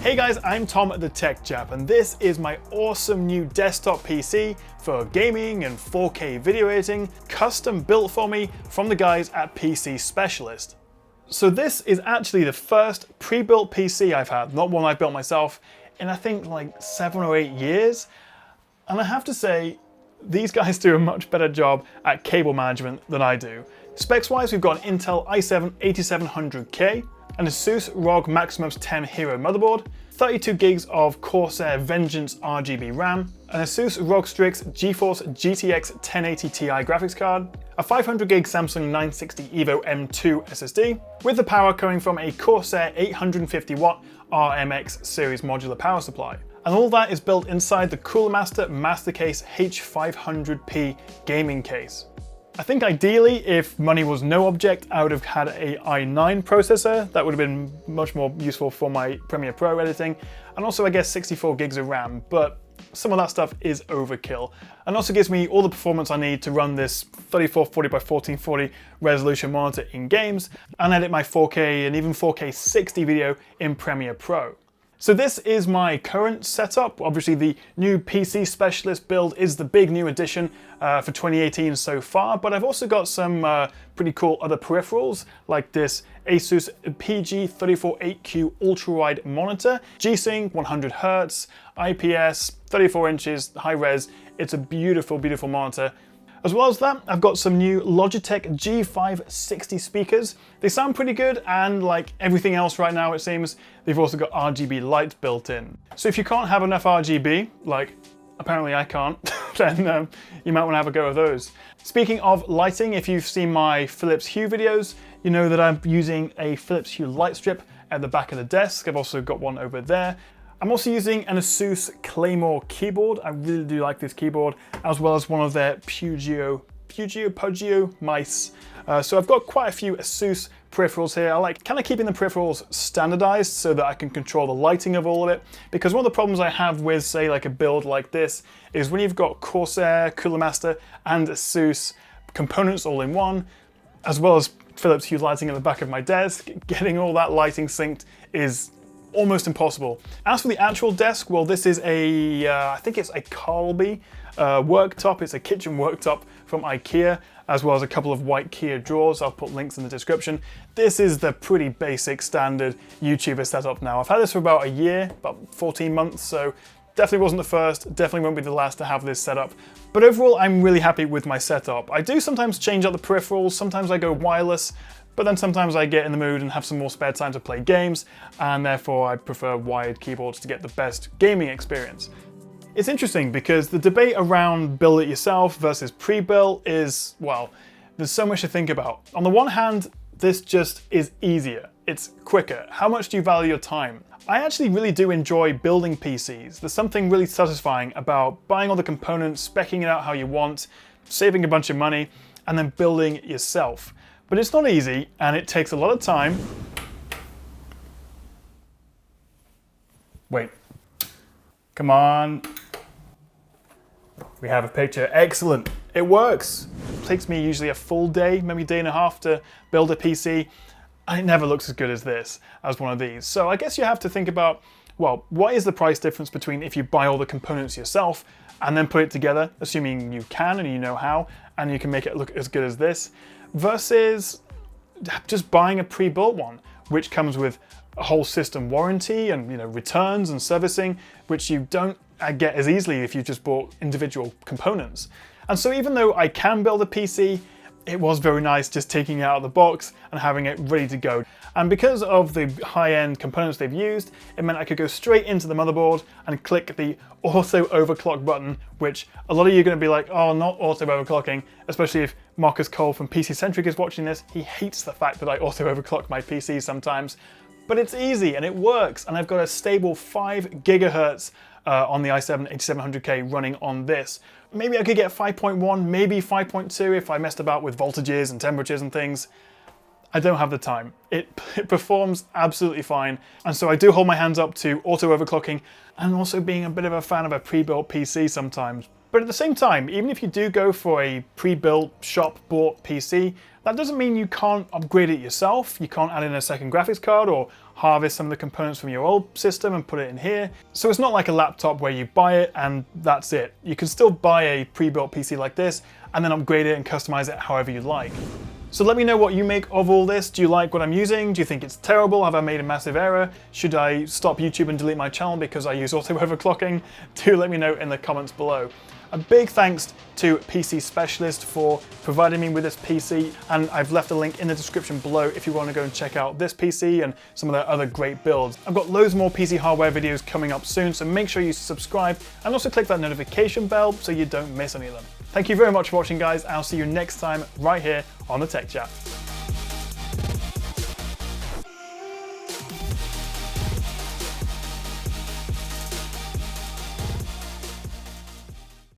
Hey guys, I'm Tom at the Tech Chap, and this is my awesome new desktop PC for gaming and 4K video editing, custom built for me from the guys at PC Specialist. So this is actually the first pre-built PC I've had, not one I've built myself, in I think like 7 or 8 years. And I have to say, these guys do a much better job at cable management than I do. Specs-wise, we've got an Intel i7-8700K, an Asus ROG Maximus 10 Hero motherboard, 32 gigs of Corsair Vengeance RGB RAM, an Asus ROG Strix GeForce GTX 1080 Ti graphics card, a 500 gig Samsung 960 EVO M2 SSD, with the power coming from a Corsair 850 watt RMX series modular power supply. And all that is built inside the Cooler Master Mastercase H500P gaming case. I think ideally, if money was no object, I would have had a i9 processor. That would have been much more useful for my Premiere Pro editing. And also, I guess 64 gigs of RAM, but some of that stuff is overkill. And also gives me all the performance I need to run this 3440 by 1440 resolution monitor in games and edit my 4K and even 4K 60 video in Premiere Pro. So this is my current setup. Obviously the new PC Specialist build is the big new addition for 2018 so far, but I've also got some pretty cool other peripherals like this Asus PG348Q ultra-wide monitor, G-Sync 100Hz, IPS, 34 inches, high res. It's a beautiful, beautiful monitor. As well as that, I've got some new Logitech G560 speakers. They sound pretty good, and like everything else right now it seems, they've also got RGB lights built in. So if you can't have enough RGB, like apparently I can't, then you might want to have a go at those. Speaking of lighting, if you've seen my Philips Hue videos, you know that I'm using a Philips Hue light strip at the back of the desk. I've also got one over there. I'm also using an Asus Claymore keyboard. I really do like this keyboard, as well as one of their Poggio mice. So I've got quite a few Asus peripherals here. I like kind of keeping the peripherals standardized so that I can control the lighting of all of it. Because one of the problems I have with, say, like a build like this is when you've got Corsair, Cooler Master, and Asus components all in one, as well as Philips Hue lighting at the back of my desk, getting all that lighting synced is almost impossible. As for the actual desk, well, this is a, I think it's a Carlby worktop. It's a kitchen worktop from IKEA, as well as a couple of white Kia drawers. I'll put links in the description. This is the pretty basic standard YouTuber setup now. I've had this for about a year, about 14 months, so definitely wasn't the first, definitely won't be the last to have this setup. But overall, I'm really happy with my setup. I do sometimes change out the peripherals, sometimes I go wireless, but then sometimes I get in the mood and have some more spare time to play games, and therefore I prefer wired keyboards to get the best gaming experience. It's interesting because the debate around build it yourself versus pre-built is, well, there's so much to think about. On the one hand, this just is easier. It's quicker. How much do you value your time? I actually really do enjoy building PCs. There's something really satisfying about buying all the components, speccing it out how you want, saving a bunch of money, and then building it yourself. But it's not easy, and it takes a lot of time. Wait, come on. We have a picture, excellent. It works. It takes me usually a full day, maybe a day and a half to build a PC, and it never looks as good as this, as one of these. So I guess you have to think about, well, what is the price difference between if you buy all the components yourself and then put it together, assuming you can and you know how, and you can make it look as good as this, versus just buying a pre-built one, which comes with a whole system warranty and returns and servicing, which you don't get as easily if you just bought individual components. And so even though I can build a PC, it was very nice just taking it out of the box and having it ready to go. And because of the high-end components they've used, it meant I could go straight into the motherboard and click the auto overclock button, which a lot of you are going to be like, oh, not auto overclocking, especially if Marcus Cole from PC Centric is watching this. He hates the fact that I auto overclock my PC sometimes, but it's easy and it works. And I've got a stable 5 gigahertz on the i7-8700K running on this. Maybe I could get 5.1, maybe 5.2 if I messed about with voltages and temperatures and things. I don't have the time. It performs absolutely fine. And so I do hold my hands up to auto overclocking and also being a bit of a fan of a pre-built PC sometimes. But at the same time, even if you do go for a pre-built shop-bought PC, that doesn't mean you can't upgrade it yourself. You can't add in a second graphics card or harvest some of the components from your old system and put it in here. So it's not like a laptop where you buy it and that's it. You can still buy a pre-built PC like this and then upgrade it and customize it however you like. So let me know what you make of all this. Do you like what I'm using? Do you think it's terrible? Have I made a massive error? Should I stop YouTube and delete my channel because I use auto overclocking? Do let me know in the comments below. A big thanks to PC Specialist for providing me with this PC, and I've left a link in the description below if you want to go and check out this PC and some of their other great builds. I've got loads more PC hardware videos coming up soon, so make sure you subscribe and also click that notification bell so you don't miss any of them. Thank you very much for watching, guys. I'll see you next time right here on the Tech Chap.